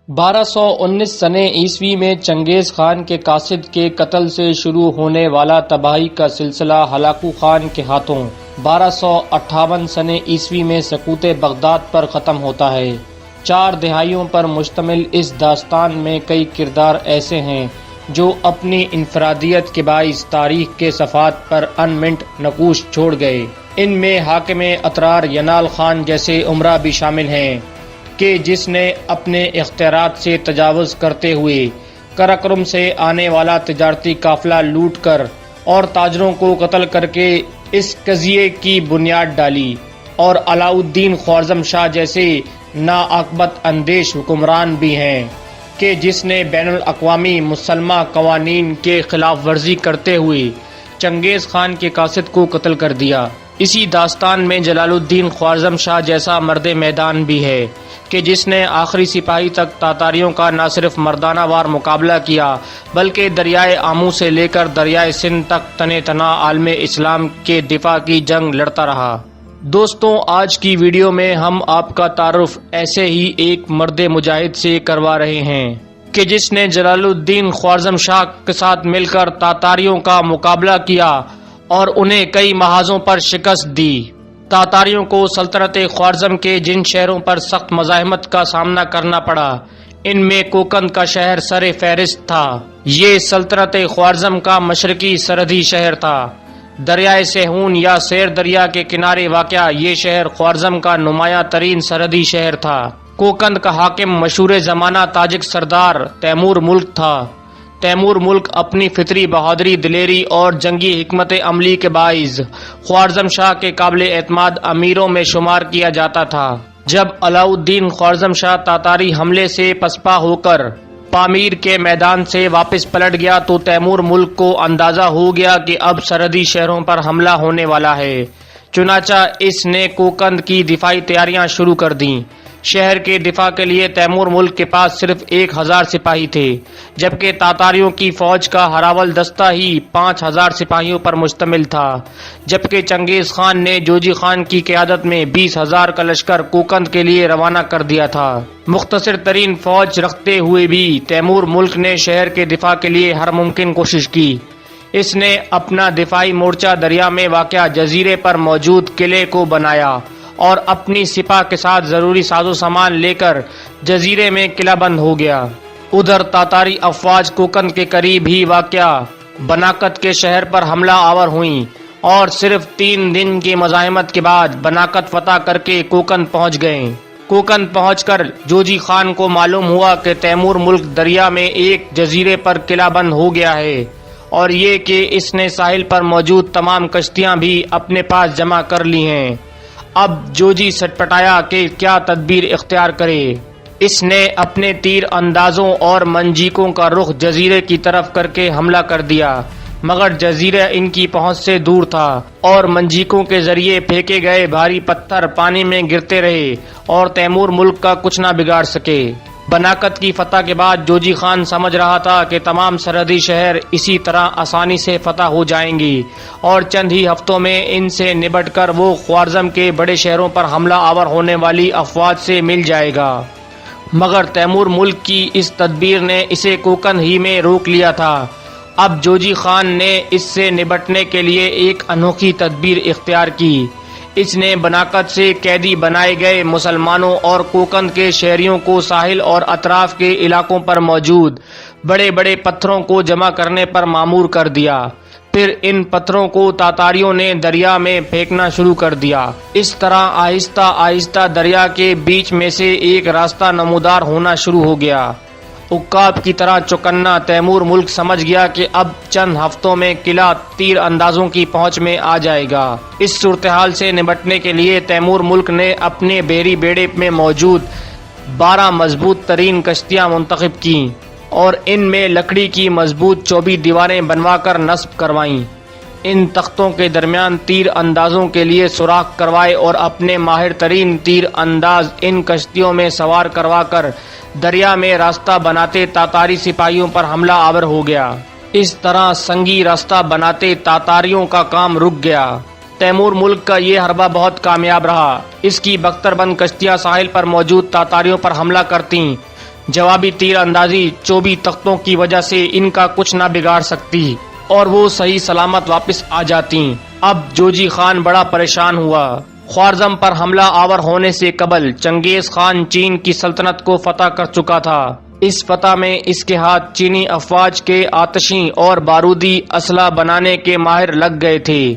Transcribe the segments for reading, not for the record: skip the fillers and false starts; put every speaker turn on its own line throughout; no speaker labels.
1219 سنہ عیسوی میں چنگیز خان کے قاصد کے قتل سے شروع ہونے والا تباہی کا سلسلہ ہلاکو خان کے ہاتھوں 1258 سنہ عیسوی میں سقوط بغداد پر ختم ہوتا ہے۔ 4 دہائیوں پر مشتمل اس داستان میں کئی کردار ایسے ہیں جو اپنی انفرادیت کے باعث تاریخ کے صفحات پر انمنٹ نقوش چھوڑ گئے۔ ان میں حاکم اترار ینال خان جیسے امراء بھی شامل ہیں کہ جس نے اپنے اختیارات سے تجاوز کرتے ہوئے قراقرم سے آنے والا تجارتی قافلہ لوٹ کر اور تاجروں کو قتل کر کے اس قضیے کی بنیاد ڈالی، اور علاؤ الدین خوارزم شاہ جیسے ناعاقبت اندیش حکمران بھی ہیں کہ جس نے بین الاقوامی مسلمہ قوانین کے خلاف ورزی کرتے ہوئے چنگیز خان کے قاصد کو قتل کر دیا۔ اسی داستان میں جلال الدین خوارزم شاہ جیسا مرد میدان بھی ہے کہ جس نے آخری سپاہی تک تاتاریوں کا نہ صرف مردانہ وار مقابلہ کیا بلکہ دریائے آمو سے لے کر دریائے سندھ تک تنے تنا عالم اسلام کے دفاع کی جنگ لڑتا رہا۔ دوستوں، آج کی ویڈیو میں ہم آپ کا تعارف ایسے ہی ایک مرد مجاہد سے کروا رہے ہیں کہ جس نے جلال الدین خوارزم شاہ کے ساتھ مل کر تاتاریوں کا مقابلہ کیا اور انہیں کئی محاذوں پر شکست دی۔ تاتاریوں کو سلطنت خوارزم کے جن شہروں پر سخت مزاحمت کا سامنا کرنا پڑا، ان میں کوکند کا شہر سر فہرست تھا۔ یہ سلطنت خوارزم کا مشرقی سرحدی شہر تھا۔ دریائے سیہون یا سیر دریا کے کنارے واقع یہ شہر خوارزم کا نمایاں ترین سرحدی شہر تھا۔ کوکند کا حاکم مشہور زمانہ تاجک سردار تیمور ملک تھا۔ تیمور ملک اپنی فطری بہادری، دلیری اور جنگی حکمت عملی کے باعث خوارزم شاہ کے قابل اعتماد امیروں میں شمار کیا جاتا تھا۔ جب علاؤ الدین خوارزم شاہ تاتاری حملے سے پسپا ہو کر پامیر کے میدان سے واپس پلٹ گیا تو تیمور ملک کو اندازہ ہو گیا کہ اب سرحدی شہروں پر حملہ ہونے والا ہے، چنانچہ اس نے کوکند کی دفاعی تیاریاں شروع کر دیں۔ شہر کے دفاع کے لیے تیمور ملک کے پاس صرف 1000 سپاہی تھے، جبکہ تاتاریوں کی فوج کا ہراول دستہ ہی 5000 سپاہیوں پر مشتمل تھا، جبکہ چنگیز خان نے جوجی خان کی قیادت میں 20000 کا لشکر کوکند کے لیے روانہ کر دیا تھا۔ مختصر ترین فوج رکھتے ہوئے بھی تیمور ملک نے شہر کے دفاع کے لیے ہر ممکن کوشش کی۔ اس نے اپنا دفاعی مورچہ دریا میں واقع جزیرے پر موجود قلعے کو بنایا اور اپنی سپاہ کے ساتھ ضروری ساز و سامان لے کر جزیرے میں قلعہ بند ہو گیا۔ ادھر تاتاری افواج کوکند کے قریب ہی واقع بناکت کے شہر پر حملہ آور ہوئیں اور صرف 3 دن کی مزاحمت کے بعد بناکت فتح کر کے کوکند پہنچ گئے۔ کوکند پہنچ کر جوجی خان کو معلوم ہوا کہ تیمور ملک دریا میں ایک جزیرے پر قلعہ بند ہو گیا ہے، اور یہ کہ اس نے ساحل پر موجود تمام کشتیاں بھی اپنے پاس جمع کر لی ہیں۔ اب جوجی سٹپٹایا کہ کیا تدبیر اختیار کرے۔ اس نے اپنے تیر اندازوں اور منجیکوں کا رخ جزیرے کی طرف کر کے حملہ کر دیا، مگر جزیرہ ان کی پہنچ سے دور تھا اور منجیکوں کے ذریعے پھینکے گئے بھاری پتھر پانی میں گرتے رہے اور تیمور ملک کا کچھ نہ بگاڑ سکے۔ بناکت کی فتح کے بعد جوجی خان سمجھ رہا تھا کہ تمام سرحدی شہر اسی طرح آسانی سے فتح ہو جائیں گی اور چند ہی ہفتوں میں ان سے نبٹ کر وہ خوارزم کے بڑے شہروں پر حملہ آور ہونے والی افواج سے مل جائے گا، مگر تیمور ملک کی اس تدبیر نے اسے کوکند ہی میں روک لیا تھا۔ اب جوجی خان نے اس سے نبٹنے کے لیے ایک انوکھی تدبیر اختیار کی۔ اس نے بناکت سے قیدی بنائے گئے مسلمانوں اور کوکند کے شہریوں کو ساحل اور اطراف کے علاقوں پر موجود بڑے بڑے پتھروں کو جمع کرنے پر مامور کر دیا۔ پھر ان پتھروں کو تاتاریوں نے دریا میں پھینکنا شروع کر دیا۔ اس طرح آہستہ آہستہ دریا کے بیچ میں سے ایک راستہ نمودار ہونا شروع ہو گیا۔ عقاب کی طرح چوکنا تیمور ملک سمجھ گیا کہ اب چند ہفتوں میں قلعہ تیر اندازوں کی پہنچ میں آ جائے گا۔ اس صورتحال سے نمٹنے کے لیے تیمور ملک نے اپنے بحری بیڑے میں موجود 12 مضبوط ترین کشتیاں منتخب کیں اور ان میں لکڑی کی مضبوط چوبی دیواریں بنوا کر نصب کروائیں۔ ان تختوں کے درمیان تیر اندازوں کے لیے سوراخ کروائے اور اپنے ماہر ترین تیر انداز ان کشتیوں میں سوار کروا کر دریا میں راستہ بناتے تاتاری سپاہیوں پر حملہ آور ہو گیا۔ اس طرح سنگی راستہ بناتے تاتاریوں کا کام رک گیا۔ تیمور ملک کا یہ حربہ بہت کامیاب رہا۔ اس کی بختر بند کشتیاں ساحل پر موجود تاتاریوں پر حملہ کرتیں، جوابی تیر اندازی 24 تختوں کی وجہ سے ان کا کچھ نہ بگاڑ سکتی اور وہ صحیح سلامت واپس آ جاتی۔ اب جوجی خان بڑا پریشان ہوا۔ خوارزم پر حملہ آور ہونے سے قبل چنگیز خان چین کی سلطنت کو فتح کر چکا تھا۔ اس فتح میں اس کے ہاتھ چینی افواج کے آتشی اور بارودی اسلحہ بنانے کے ماہر لگ گئے تھے۔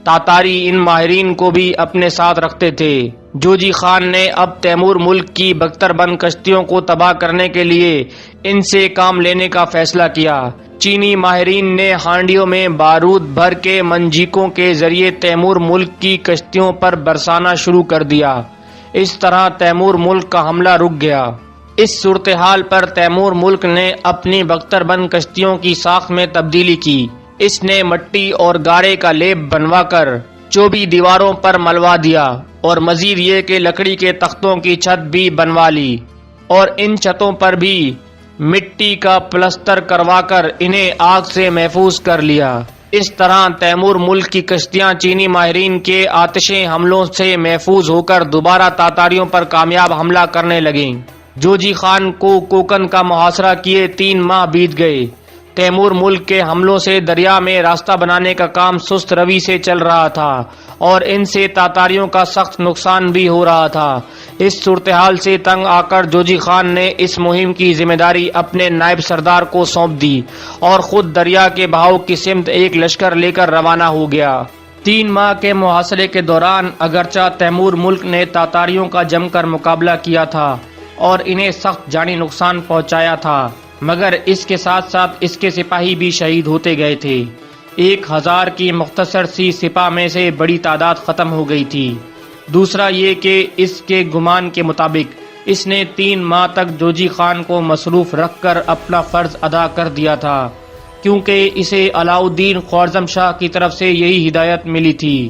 تاتاری ان ماہرین کو بھی اپنے ساتھ رکھتے تھے۔ جوجی خان نے اب تیمور ملک کی بختر بند کشتیوں کو تباہ کرنے کے لیے ان سے کام لینے کا فیصلہ کیا۔ چینی ماہرین نے ہانڈیوں میں بارود بھر کے منجیکوں کے ذریعے تیمور ملک کی کشتیوں پر برسانا شروع کر دیا۔ اس طرح تیمور ملک کا حملہ رک گیا۔ اس صورتحال پر تیمور ملک نے اپنی بختر بند کشتیوں کی ساخت میں تبدیلی کی۔ اس نے مٹی اور گارے کا لیپ بنوا کر چوبی دیواروں پر ملوا دیا اور مزید یہ کہ لکڑی کے تختوں کی چھت بھی بنوا لی اور ان چھتوں پر بھی مٹی کا پلستر کروا کر انہیں آگ سے محفوظ کر لیا۔ اس طرح تیمور ملک کی کشتیاں چینی ماہرین کے آتشی حملوں سے محفوظ ہو کر دوبارہ تاتاریوں پر کامیاب حملہ کرنے لگیں۔ جوجی خان کو کوکن کا محاصرہ کیے 3 ماہ بیت گئے۔ تیمور ملک کے حملوں سے دریا میں راستہ بنانے کا کام سست روی سے چل رہا تھا اور ان سے تاتاریوں کا سخت نقصان بھی ہو رہا تھا۔ اس صورتحال سے تنگ آ کر جوجی خان نے اس مہم کی ذمہ داری اپنے نائب سردار کو سونپ دی اور خود دریا کے بہاؤ کی سمت ایک لشکر لے کر روانہ ہو گیا۔ 3 ماہ کے محاصرے کے دوران اگرچہ تیمور ملک نے تاتاریوں کا جم کر مقابلہ کیا تھا اور انہیں سخت جانی نقصان پہنچایا تھا، مگر اس کے ساتھ ساتھ اس کے سپاہی بھی شہید ہوتے گئے تھے۔ 1000 کی مختصر سی سپاہ میں سے بڑی تعداد ختم ہو گئی تھی۔ دوسرا یہ کہ اس کے گمان کے مطابق اس نے 3 ماہ تک جوجی خان کو مصروف رکھ کر اپنا فرض ادا کر دیا تھا، کیونکہ اسے علاؤالدین خوارزم شاہ کی طرف سے یہی ہدایت ملی تھی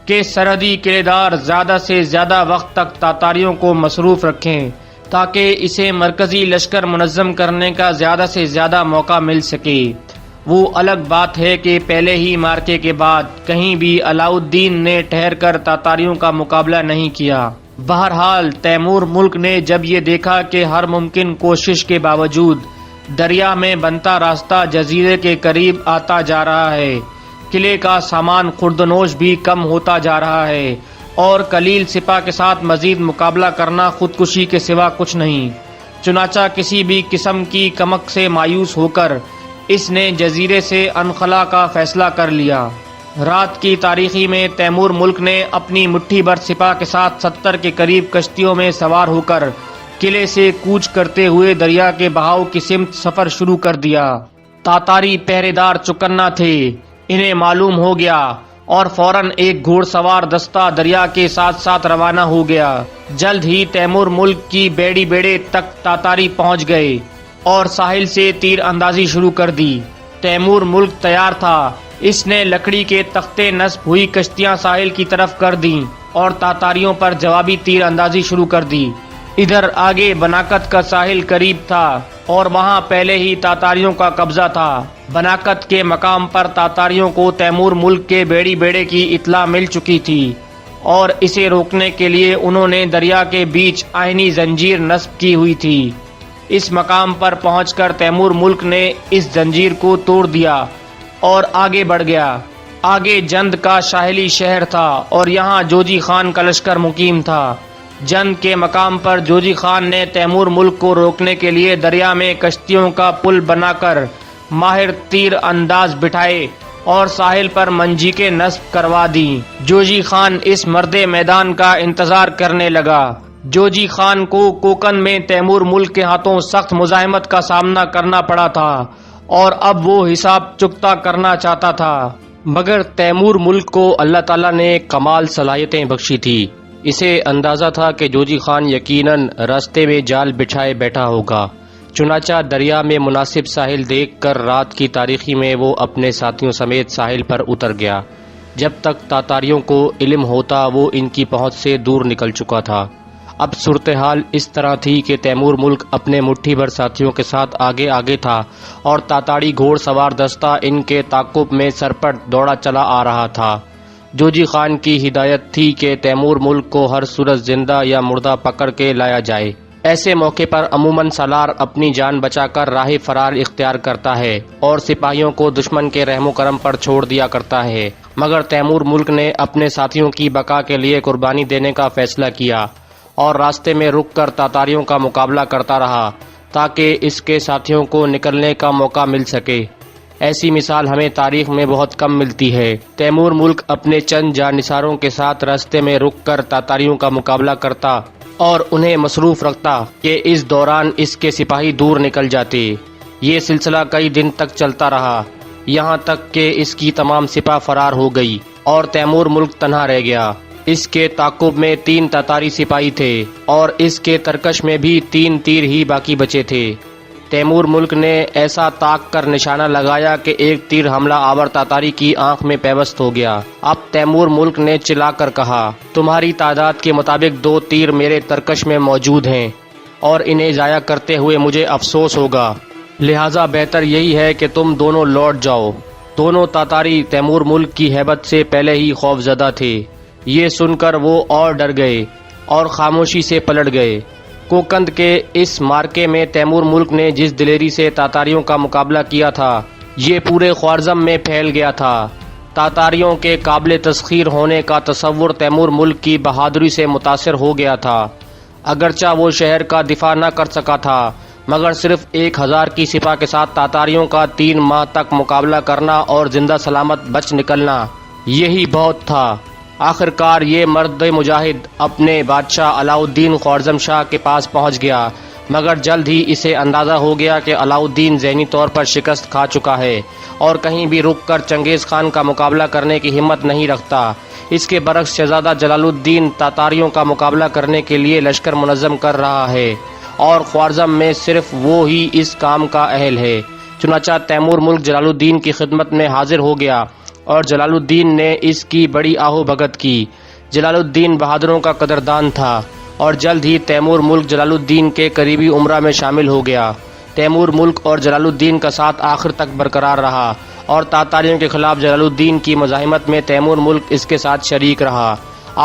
کہ سرحدی قلعے دار زیادہ سے زیادہ وقت تک تاتاریوں کو مصروف رکھیں تاکہ اسے مرکزی لشکر منظم کرنے کا زیادہ سے زیادہ موقع مل سکے۔ وہ الگ بات ہے کہ پہلے ہی مارکے کے بعد کہیں بھی علاؤالدین نے ٹھہر کر تاتاریوں کا مقابلہ نہیں کیا۔ بہرحال تیمور ملک نے جب یہ دیکھا کہ ہر ممکن کوشش کے باوجود دریا میں بنتا راستہ جزیرے کے قریب آتا جا رہا ہے، قلعے کا سامان خوردنوش بھی کم ہوتا جا رہا ہے اور قلیل سپاہ کے ساتھ مزید مقابلہ کرنا خودکشی کے سوا کچھ نہیں، چنانچہ کسی بھی قسم کی کمک سے مایوس ہو کر اس نے جزیرے سے انخلا کا فیصلہ کر لیا۔ رات کی تاریکی میں تیمور ملک نے اپنی مٹھی بھر سپاہ کے ساتھ 70 کے قریب کشتیوں میں سوار ہو کر قلعے سے کوچ کرتے ہوئے دریا کے بہاؤ کی سمت سفر شروع کر دیا۔ تاتاری پہرے دار چکنا تھے، انہیں معلوم ہو گیا اور فوراً ایک گھوڑ سوار دستہ دریا کے ساتھ ساتھ روانہ ہو گیا۔ جلد ہی تیمور ملک کی بیڑی بیڑے تک تاتاری پہنچ گئے اور ساحل سے تیر اندازی شروع کر دی۔ تیمور ملک تیار تھا، اس نے لکڑی کے تختے نصب ہوئی کشتیاں ساحل کی طرف کر دیں اور تاتاریوں پر جوابی تیر اندازی شروع کر دی۔ ادھر آگے بناکت کا ساحل قریب تھا اور وہاں پہلے ہی تاتاریوں کا قبضہ تھا۔ بناکت کے مقام پر تاتاریوں کو تیمور ملک کے بیڑی بیڑے کی اطلاع مل چکی تھی اور اسے روکنے کے لیے انہوں نے دریا کے بیچ آئینی زنجیر نصب کی ہوئی تھی۔ اس مقام پر پہنچ کر تیمور ملک نے اس زنجیر کو توڑ دیا اور آگے بڑھ گیا۔ آگے جند کا ساحلی شہر تھا اور یہاں جوجی خان کا لشکر مقیم تھا۔ جند کے مقام پر جوجی خان نے تیمور ملک کو روکنے کے لیے دریا میں کشتیوں کا پل بنا کر ماہر تیر انداز بٹھائے اور ساحل پر منجیکیں نصب کروا دیں۔ جوجی خان اس مرد میدان کا انتظار کرنے لگا۔ جوجی خان کو کوکن میں تیمور ملک کے ہاتھوں سخت مزاحمت کا سامنا کرنا پڑا تھا اور اب وہ حساب چکتا کرنا چاہتا تھا، مگر تیمور ملک کو اللہ تعالیٰ نے کمال صلاحیتیں بخشی تھی۔ اسے اندازہ تھا کہ جوجی خان یقیناً راستے میں جال بچھائے بیٹھا ہوگا، چنانچہ دریا میں مناسب ساحل دیکھ کر رات کی تاریکی میں وہ اپنے ساتھیوں سمیت ساحل پر اتر گیا۔ جب تک تاتاریوں کو علم ہوتا وہ ان کی پہنچ سے دور نکل چکا تھا۔ اب صورتحال اس طرح تھی کہ تیمور ملک اپنے مٹھی بھر ساتھیوں کے ساتھ آگے آگے تھا اور تاتاری گھوڑ سوار دستہ ان کے تعاقب میں سرپٹ دوڑا چلا آ رہا تھا۔ جوجی خان کی ہدایت تھی کہ تیمور ملک کو ہر صورت زندہ یا مردہ پکڑ کے لایا جائے۔ ایسے موقع پر عموماً سالار اپنی جان بچا کر راہ فرار اختیار کرتا ہے اور سپاہیوں کو دشمن کے رحم و کرم پر چھوڑ دیا کرتا ہے، مگر تیمور ملک نے اپنے ساتھیوں کی بقا کے لیے قربانی دینے کا فیصلہ کیا اور راستے میں رک کر تاتاریوں کا مقابلہ کرتا رہا تاکہ اس کے ساتھیوں کو نکلنے کا موقع مل سکے۔ ایسی مثال ہمیں تاریخ میں بہت کم ملتی ہے۔ تیمور ملک اپنے چند جانثاروں کے ساتھ راستے میں رک کر تاتاریوں کا مقابلہ کرتا اور انہیں مصروف رکھتا کہ اس دوران اس کے سپاہی دور نکل جاتے۔ یہ سلسلہ کئی دن تک چلتا رہا، یہاں تک کہ اس کی تمام سپاہ فرار ہو گئی اور تیمور ملک تنہا رہ گیا۔ اس کے تعاقب میں 3 تاتاری سپاہی تھے اور اس کے ترکش میں بھی 3 تیر ہی باقی بچے تھے۔ تیمور ملک نے ایسا طاق کر نشانہ لگایا کہ ایک تیر حملہ آور تاتاری کی آنکھ میں پیوست ہو گیا۔ اب تیمور ملک نے چلا کر کہا، تمہاری تعداد کے مطابق 2 تیر میرے ترکش میں موجود ہیں اور انہیں ضائع کرتے ہوئے مجھے افسوس ہوگا، لہٰذا بہتر یہی ہے کہ تم دونوں لوٹ جاؤ۔ دونوں تاتاری تیمور ملک کی ہیبت سے پہلے ہی خوف زدہ تھے۔ یہ سن کر وہ اور ڈر گئے اور خاموشی سے پلٹ گئے۔ کوکند کے اس مارکے میں تیمور ملک نے جس دلیری سے تاتاریوں کا مقابلہ کیا تھا، یہ پورے خوارزم میں پھیل گیا تھا۔ تاتاریوں کے قابل تسخیر ہونے کا تصور تیمور ملک کی بہادری سے متاثر ہو گیا تھا۔ اگرچہ وہ شہر کا دفاع نہ کر سکا تھا، مگر صرف 1000 کی سپاہ کے ساتھ تاتاریوں کا 3 ماہ تک مقابلہ کرنا اور زندہ سلامت بچ نکلنا، یہی بہت تھا۔ آخرکار یہ مرد مجاہد اپنے بادشاہ علاؤ الدین خوارزم شاہ کے پاس پہنچ گیا، مگر جلد ہی اسے اندازہ ہو گیا کہ علاؤ الدین ذہنی طور پر شکست کھا چکا ہے اور کہیں بھی رک کر چنگیز خان کا مقابلہ کرنے کی ہمت نہیں رکھتا۔ اس کے برعکس شہزادہ جلال الدین تاتاریوں کا مقابلہ کرنے کے لیے لشکر منظم کر رہا ہے اور خوارزم میں صرف وہ ہی اس کام کا اہل ہے۔ چنانچہ تیمور ملک جلال الدین کی خدمت میں حاضر ہو گیا اور جلال الدین نے اس کی بڑی آہو بھگت کی۔ جلال الدین بہادروں کا قدردان تھا اور جلد ہی تیمور ملک جلال الدین کے قریبی امراء میں شامل ہو گیا۔ تیمور ملک اور جلال الدین کا ساتھ آخر تک برقرار رہا اور تاتاریوں کے خلاف جلال الدین کی مزاحمت میں تیمور ملک اس کے ساتھ شریک رہا۔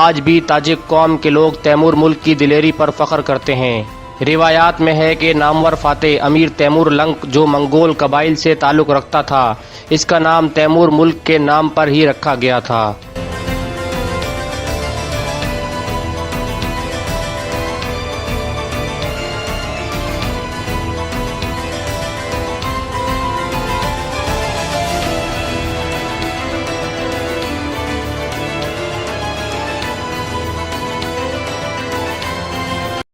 آج بھی تاجک قوم کے لوگ تیمور ملک کی دلیری پر فخر کرتے ہیں۔ روایات میں ہے کہ نامور فاتح امیر تیمور لنک جو منگول قبائل سے تعلق رکھتا تھا، اس کا نام تیمور ملک کے نام پر ہی رکھا گیا تھا۔